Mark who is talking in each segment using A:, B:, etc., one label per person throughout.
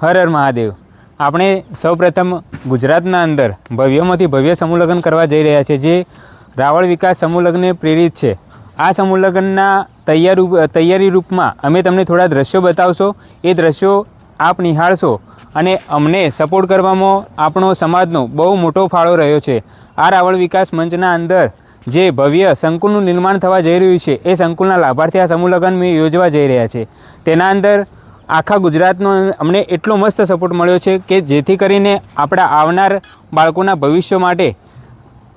A: હર હર મહાદેવ। આપણે સૌપ્રથમ ગુજરાતના અંદર ભવ્યમાંથી ભવ્ય સમૂહ લગ્ન કરવા જઈ રહ્યા છે, જે રાવળ વિકાસ સમૂહ લગ્નને પ્રેરિત છે। આ સમૂહ લગ્નના તૈયારી રૂપમાં અમે તમને થોડા દ્રશ્યો બતાવશો। એ દ્રશ્યો આપ નિહાળશો અને અમને સપોર્ટ કરવામાં આપણો સમાજનો બહુ મોટો ફાળો રહ્યો છે। આ રાવળ વિકાસ મંચના અંદર જે ભવ્ય સંકુલનું નિર્માણ થવા જઈ રહ્યું છે, એ સંકુલના લાભાર્થી આ સમૂહ લગ્ન મેં યોજવા જઈ રહ્યા છે। તેના અંદર આખા ગુજરાતનો અમને એટલો મસ્ત સપોર્ટ મળ્યો છે કે જેથી કરીને આપણા આવનાર બાળકોના ભવિષ્ય માટે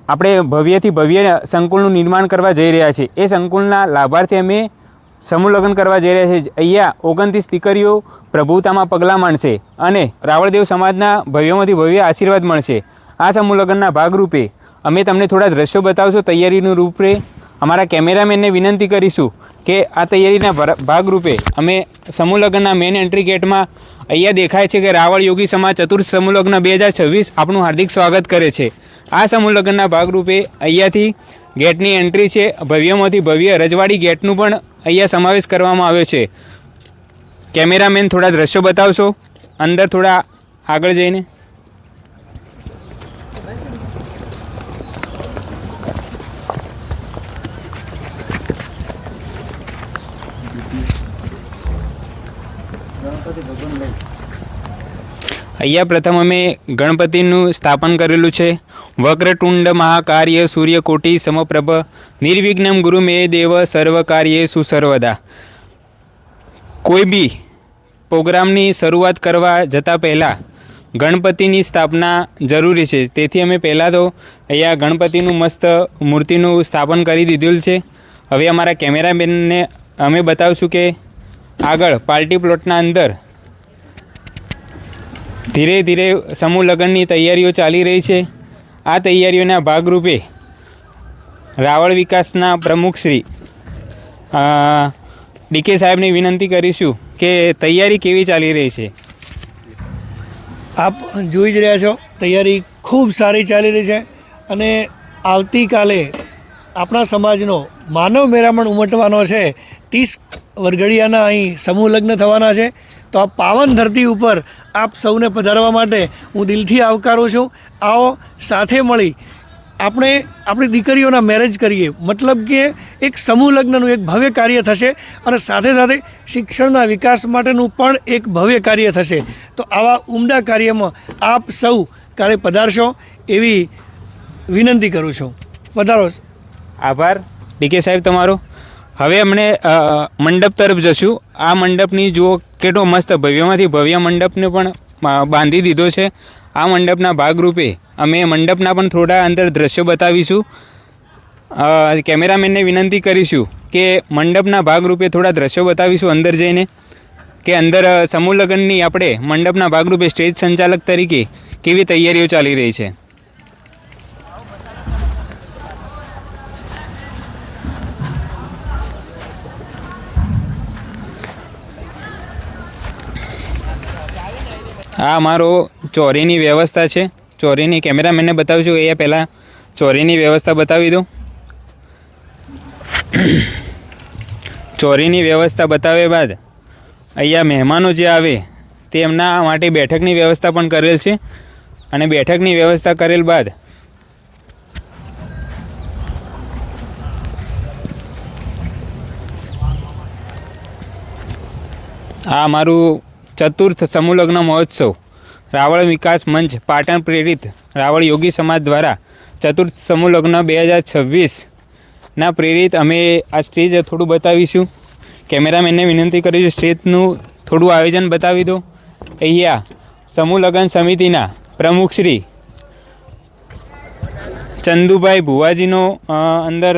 A: આપણે ભવ્યથી ભવ્ય સંકુલનું નિર્માણ કરવા જઈ રહ્યા છીએ। એ સંકુલના લાભાર્થી અમે સમૂહ લગ્ન કરવા જઈ રહ્યા છીએ। અહીંયા 29 દીકરીઓ પ્રભુતામાં પગલાં માંડશે અને રાવળદેવ સમાજના ભવ્યમાંથી ભવ્ય આશીર્વાદ મળશે। આ સમૂહ લગ્નના ભાગરૂપે અમે તમને થોડા દ્રશ્યો બતાવશો તૈયારીનું રૂપે। અમારા કેમેરામેનને વિનંતી કરીશું કે આ તૈયારીના ભાગરૂપે અમે સમૂહ લગ્નના મેન એન્ટ્રી ગેટમાં અહીંયા દેખાય છે કે રાવળ યોગી સમાજ ચતુર્થ સમૂહ લગ્ન 2026 આપણું હાર્દિક સ્વાગત કરે છે। આ સમૂહ લગ્નના ભાગરૂપે અહીંયાથી ગેટની એન્ટ્રી છે। ભવ્યમાંથી ભવ્ય રજવાડી ગેટનું પણ અહીંયા સમાવેશ કરવામાં આવ્યો છે। કેમેરામેન થોડા દ્રશ્યો બતાવશો અંદર થોડા આગળ જઈને। અહીંયા પ્રથમ અમે ગણપતિનું સ્થાપન કરેલું છે। વક્રતુંડ મહાકાર્ય સૂર્યકોટી સમપ્રભ નિર્વિઘ્નમ ગુરુ મે દેવ સર્વ કાર્યેષુ સર્વદા। કોઈ બી પ્રોગ્રામની શરૂઆત કરવા જતાં પહેલાં ગણપતિની સ્થાપના જરૂરી છે, તેથી અમે પહેલાં તો અહીંયા ગણપતિનું મસ્ત મૂર્તિનું સ્થાપન કરી દીધેલું છે। હવે અમારા કેમેરામેનને અમે બતાવશું કે આગળ પાર્ટી પ્લોટના અંદર ધીરે ધીરે સમૂહ લગ્નની તૈયારીઓ ચાલી રહી છે। આ તૈયારીઓના ભાગરૂપે રાવળ વિકાસના પ્રમુખ શ્રી ડીકે સાહેબને વિનંતી કરીશું કે તૈયારી કેવી ચાલી રહી છે।
B: આપ જોઈ જ રહ્યા છો, તૈયારી ખૂબ સારી ચાલી રહી છે અને આવતીકાલે આપણા સમાજનો માનવ મેરામણ ઉમટવાનો છે। 30 વરઘડિયાના અહીં સમૂહ લગ્ન થવાના છે। તો આ પાવન ધરતી ઉપર આપ સૌને પધારવા માટે હું દિલથી આવકારું છું। આવો સાથે મળી આપણે આપણી દીકરીઓના મેરેજ કરીએ, મતલબ કે એક સમૂહ લગ્નનું એક ભવ્ય કાર્ય થશે અને સાથે સાથે શિક્ષણના વિકાસ માટેનું પણ એક ભવ્ય કાર્ય થશે। તો આવા ઉમદા કાર્યમાં આપ સૌ કાલે પધારશો એવી વિનંતી કરું છું। પધારો।
A: આભાર ડીકે સાહેબ તમારો। હવે અમને મંડપ તરફ જશું। આ મંડપની જુઓ કેટલો મસ્ત ભવ્યમાંથી ભવ્ય મંડપને પણ બાંધી દીધો છે। આ મંડપના ભાગરૂપે અમે મંડપના પણ થોડા અંદર દ્રશ્યો બતાવીશું। કેમેરામેનને વિનંતી કરીશું કે મંડપના ભાગરૂપે થોડા દ્રશ્યો બતાવીશું અંદર જઈને, કે અંદર સમૂહ લગ્નની આપણે મંડપના ભાગરૂપે સ્ટેજ સંચાલક તરીકે કેવી તૈયારીઓ ચાલી રહી છે। આ અમારો ચોરીની વ્યવસ્થા છે। ચોરીની કેમેરામેનને બતાવીશું। એ પહેલાં ચોરીની વ્યવસ્થા બતાવી દો। ચોરીની વ્યવસ્થા બતાવ્યા બાદ અહીંયા મહેમાનો જે આવે તે એમના માટે બેઠકની વ્યવસ્થા પણ કરેલ છે અને બેઠકની વ્યવસ્થા કરેલ બાદ આ અમારું ચતુર્થ સમૂહ લગ્ન મહોત્સવ રાવળ વિકાસ મંચ પાટણ પ્રેરિત રાવળ યોગી સમાજ દ્વારા ચતુર્થ સમૂહ લગ્ન 2026ના પ્રેરિત અમે આ સ્ટેજ થોડું બતાવીશું। કેમેરામેનને વિનંતી કરીશું સ્ટેજનું થોડું આયોજન બતાવી દો। અહીંયા સમૂહ લગ્ન સમિતિના પ્રમુખ શ્રી ચંદુભાઈ ભુવાજીનો અંદર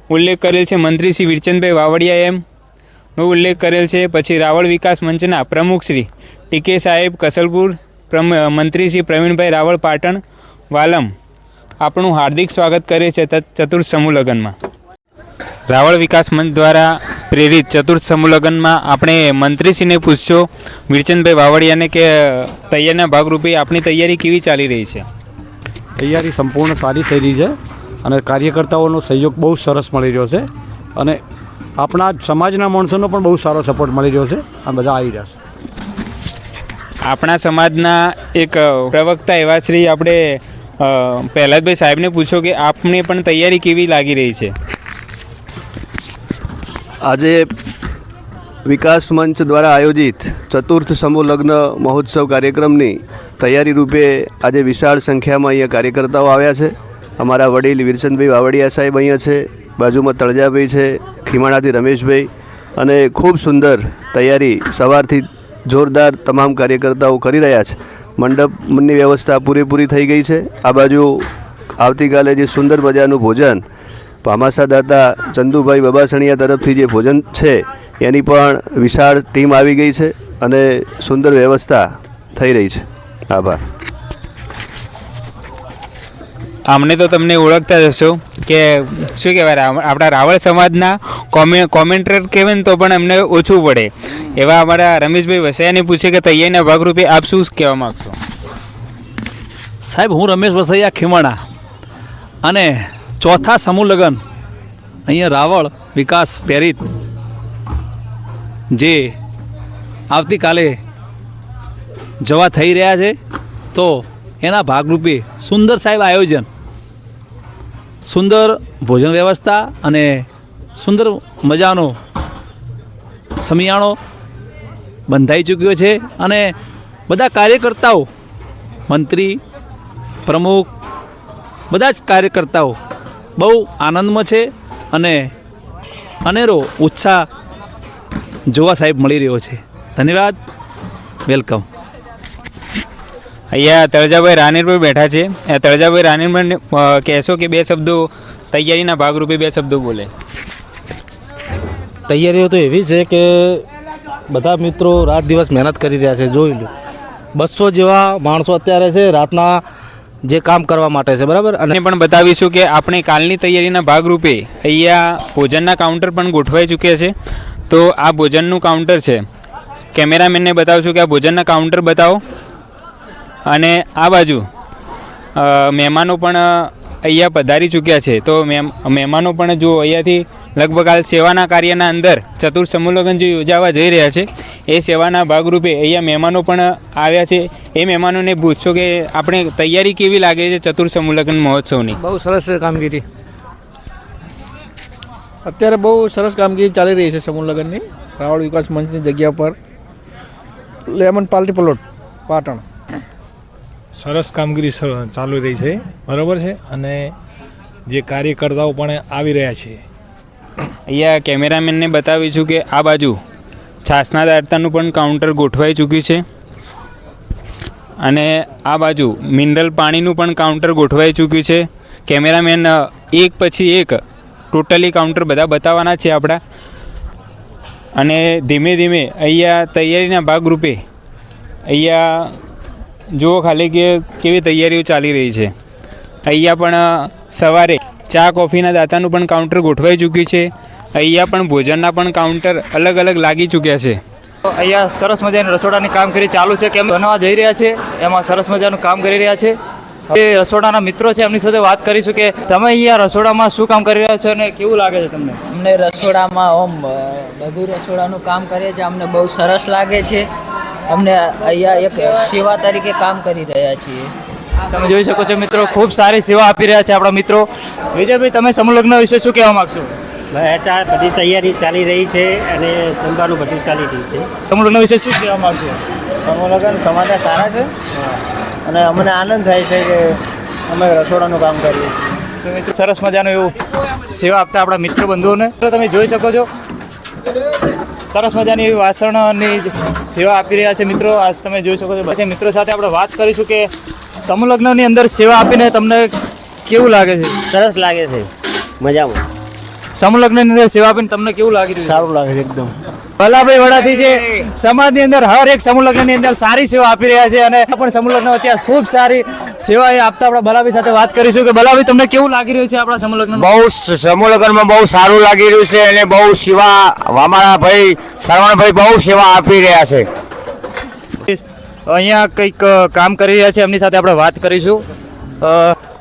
A: ઉલ્લેખ કરેલ છે। મંત્રી શ્રી વીરચંદભાઈ વાવડિયા એમનો ઉલ્લેખ કરેલ છે। પછી રાવળ વિકાસ મંચના પ્રમુખ શ્રી ટીકે સાહેબ કસલપુર, મંત્રી શ્રી પ્રવીણભાઈ રાવળ પાટણ વાલમ આપણું હાર્દિક સ્વાગત કરે છે ચતુર્થ સમૂહ લગ્નમાં। રાવળ વિકાસ મંચ દ્વારા પ્રેરિત ચતુર્થ સમૂહ લગ્નમાં આપણે મંત્રીશ્રીને પૂછશો વીરચંદભાઈ વાવડિયાને કે તૈયારીના ભાગરૂપે આપણી તૈયારી કેવી ચાલી રહી છે।
C: તૈયારી સંપૂર્ણ સારી થઈ રહી છે અને કાર્યકર્તાઓનો સહયોગ બહુ સરસ મળી રહ્યો છે અને આપણા સમાજના માણસોનો પણ બહુ સારો સપોર્ટ મળી રહ્યો છે। આ બધા આવી રહ્યા છે।
A: આપણા સમાજના એક પ્રવક્તા એવા શ્રી આપણે પહેલાદભાઈ સાહેબને પૂછો કે આપને પણ તૈયારી કેવી લાગી રહી છે?
D: આજે વિકાસ મંચ દ્વારા આયોજિત ચતુર્થ સમૂહ લગ્ન મહોત્સવ કાર્યક્રમની તૈયારી રૂપે આજે વિશાળ સંખ્યામાં અહીંયા કાર્યકર્તાઓ આવ્યા છે. અમારા વડીલ વીરચંદભાઈ વાવડિયા સાહેબ અહીંયા છે, બાજુમાં તળજાભાઈ છે, ખીમાણાથી રમેશભાઈ, અને ખૂબ સુંદર તૈયારી સવારથી જોરદાર તમામ કાર્યકર્તાઓ કરી રહ્યા છે. મંડપની વ્યવસ્થા પૂરેપૂરી થઈ ગઈ છે. આ બાજુ આવતીકાલે જે સુંદર મજાનું ભોજન ભામાસા દાતા ચંદુભાઈ બબાસણિયા તરફથી જે ભોજન છે એની પણ વિશાળ ટીમ આવી ગઈ છે અને સુંદર વ્યવસ્થા થઈ રહી છે. આભાર.
A: આમને તો તમને ઓળખતા જ હશો કે શું કહેવાય, આપણા રાવળ સમાજના કોમેન્ટર કહેવાય ને તો પણ એમને ઓછું પડે એવા અમારા રમેશભાઈ વસૈયાને પૂછે કે તૈયારીના ભાગરૂપે આપ શું કહેવા માગશો?
E: સાહેબ, હું રમેશ વસૈયા ખીમાણા અને ચોથા સમૂહ લગ્ન અહીંયા રાવળ વિકાસ પેરિત જે આવતીકાલે જવા થઈ રહ્યા છે, તો એના ભાગરૂપે સુંદર સાહેબ આયોજન, સુંદર ભોજન વ્યવસ્થા અને સુંદર મજાનો સમિયાણો બંધાઈ ચૂક્યો છે. અને બધા કાર્યકર્તાઓ, મંત્રી, પ્રમુખ, બધા જ કાર્યકર્તાઓ બહુ આનંદમાં છે અને અનેરો ઉત્સાહ જોવા સાહેબ મળી રહ્યો છે. ધન્યવાદ. વેલકમ.
A: અહીંયા તળજાભાઈ રાનેરભાઈ બેઠા છે. તળજાભાઈ રાનેરભાઈને કહેશો કે બે શબ્દો તૈયારીના ભાગરૂપે બે શબ્દો બોલે.
F: તૈયારીઓ તો એવી છે કે બધા મિત્રો રાત દિવસ મહેનત કરી રહ્યા છે. જોઈ લો, 200 જેવા માણસો અત્યારે છે રાતના જે કામ કરવા માટે છે, બરાબર. અને
A: પણ બતાવીશું કે આપણે કાલની તૈયારીના ભાગરૂપે અહીંયા ભોજનના કાઉન્ટર પણ ગોઠવાઈ ચૂક્યા છે. તો આ ભોજનનું કાઉન્ટર છે. કેમેરામેનને બતાવશું કે આ ભોજનના કાઉન્ટર બતાવો. અને આ બાજુ મહેમાનો પણ અહીંયા પધારી ચૂક્યા છે. તો મહેમાનો પણ જો અહીંયાથી લગભગ હાલ સેવાના કાર્યના અંદર ચતુર્થ સમૂહ લગ્ન જે યોજાવા જઈ રહ્યા છે એ સેવાના ભાગરૂપે અહીંયા મહેમાનો પણ આવ્યા છે. એ મહેમાનોને પૂછશો કે આપણે તૈયારી કેવી લાગે છે ચતુર્થ સમૂહ લગ્ન મહોત્સવની?
F: બહુ સરસ કામગીરી, અત્યારે બહુ સરસ કામગીરી ચાલી રહી છે સમૂહ લગ્નની રાવળ વિકાસ મંચની જગ્યા પર, લેમન પાર્ટી પ્લોટ, પાટણ.
G: સરસ કામગીરી ચાલુ રહી છે, બરાબર છે. અને જે કાર્યકર્તાઓ પણ આવી રહ્યા છે.
A: અહીંયા કેમેરામેનને બતાવીશું કે આ બાજુ છાસના દાળતાનું પણ કાઉન્ટર ગોઠવાઈ ચૂક્યું છે. અને આ બાજુ મિનરલ પાણીનું પણ કાઉન્ટર ગોઠવાઈ ચૂક્યું છે. કેમેરામેન એક પછી એક ટોટલી કાઉન્ટર બધા બતાવવાના છે આપણા. અને ધીમે ધીમે અહીંયા તૈયારીના ભાગરૂપે અહીંયા જુઓ ખાલી કે કેવી તૈયારીઓ ચાલી રહી છે. અહીંયા પણ સવારે ચા કોફીના દાતાનું પણ કાઉન્ટર ગોઠવાઈ ચૂક્યું છે. અહીંયા પણ ભોજનના પણ કાઉન્ટર અલગ અલગ લાગી ચૂક્યા છે.
H: અહીંયા સરસ મજાની રસોડાની કામગીરી ચાલુ છે, કેમ બનવા જઈ રહ્યા છે એમાં સરસ મજાનું કામ કરી રહ્યા છે. એ રસોડાના મિત્રો છે, એમની સાથે વાત કરીશું કે તમે અહીંયા રસોડામાં શું કામ કરી રહ્યા છો અને કેવું લાગે છે તમને?
I: અમને રસોડામાં બધું રસોડાનું કામ કરીએ છીએ, અમને બહુ સરસ લાગે છે. અમને અહીંયા એક સેવા તરીકે કામ કરી રહ્યા છીએ.
H: તમે જોઈ શકો છો મિત્રો, ખૂબ સારી સેવા આપી રહ્યા છે આપણા મિત્રો. વિજયભાઈ, તમે સમૂહ લગ્ન વિશે શું કહેવા માગશો?
J: બધી તૈયારી ચાલી રહી છે અને જમવાનું બધું ચાલી રહ્યું છે.
H: સમૂહ લગ્ન વિશે શું કહેવા માગશો?
F: સમૂહ લગ્ન સમાજના સારા છે અને અમને આનંદ થાય છે કે અમે રસોડાનું કામ કરીએ છીએ.
H: તો મિત્રો સરસ મજાનું એવું સેવા આપતા આપણા મિત્ર બંધુઓને તો તમે જોઈ શકો છો, સરસ મજાની એવી વાસણની સેવા આપી રહ્યા છે મિત્રો. આજ તમે જોઈ શકો છો. બધા મિત્રો સાથે આપણે વાત કરીશું કે સમૂહ લગ્નની અંદર સેવા આપીને તમને કેવું લાગે છે?
J: સરસ લાગે છે, મજામાં.
H: સમૂહ લગ્નની અંદર સેવા આપીને તમને કેવું લાગી રહ્યું?
F: સારું લાગે છે એકદમ.
H: ભલાભાઈ વડાથી જે સમાજની અંદર હર એક સમૂહ લગ્નની અંદર સારી સેવા આપી રહ્યા છે અને પણ સમૂહ લગ્ન અત્યારે ખૂબ સારી સેવા એ આપતા આપણા ભલાભાઈ સાથે વાત કરીશું કે ભલાભાઈ તમને કેવું લાગી રહ્યું છે આપણા સમૂહ લગ્ન?
K: બહુ સમૂહ લગ્નમાં બહુ સારું લાગી રહ્યું છે અને બહુ સેવા અમારા ભાઈ શ્રવણભાઈ બહુ સેવા આપી રહ્યા છે.
H: અહીંયા કંઈક કામ કરી રહ્યા છે, એમની સાથે આપણે વાત કરીશું.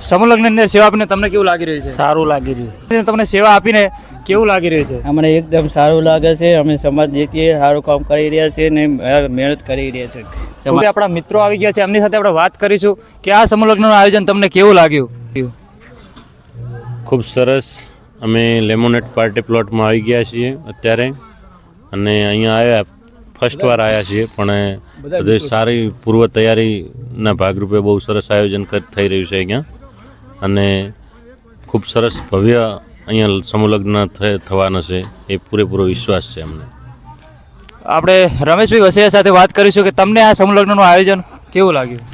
H: સમૂહ લગ્નની અંદર સેવા આપીને તમને કેવું લાગી રહ્યું છે?
J: સારું લાગી રહ્યું.
H: તમને સેવા આપીને કેવું લાગી રહ્યું છે?
I: અમને એકદમ સારું લાગે છે. અમે સમાજ રીતે સારું કામ કરી રહ્યા છીએ ને મહેનત કરી રહ્યા છીએ.
H: હવે આપણા મિત્રો આવી ગયા છે, એમની સાથે આપણે વાત કરીશું કે આ સમૂહ લગ્નનું આયોજન તમને કેવું લાગ્યું?
L: ખૂબ સરસ. અમે લેમોનેટ પાર્ટી પ્લોટમાં આવી ગયા છીએ અત્યારે, અને અહીંયા આવ્યા ફર્સ્ટ વાર આવ્યા છીએ, પણ બધી સારી પૂર્વ તૈયારીના ભાગરૂપે બહુ સરસ આયોજન થઈ રહ્યું છે અહીંયા, અને ખૂબ સરસ ભવ્ય અહીંયા સમૂહ લગ્ન થવાના છે એ પૂરેપૂરો વિશ્વાસ છે અમને.
H: આપણે રમેશભાઈ વસૈયા સાથે વાત કરીશું કે તમને આ સમૂહ લગ્નનું આયોજન કેવું લાગ્યું?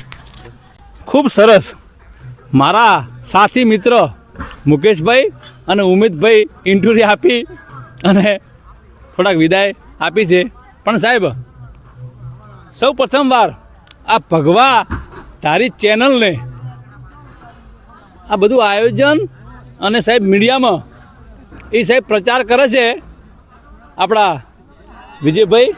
E: ખૂબ સરસ. મારા સાથી મિત્ર મુકેશભાઈ અને ઉમેદભાઈ ઇન્ટુરી આપી અને થોડાક વિદાય આપી છે. પણ સાહેબ, સૌ પ્રથમવાર આ ભગવા તારી ચેનલને આ બધું આયોજન અને સાહેબ મીડિયામાં એ સાહેબ પ્રચાર કરે છે આપણા વિજયભાઈ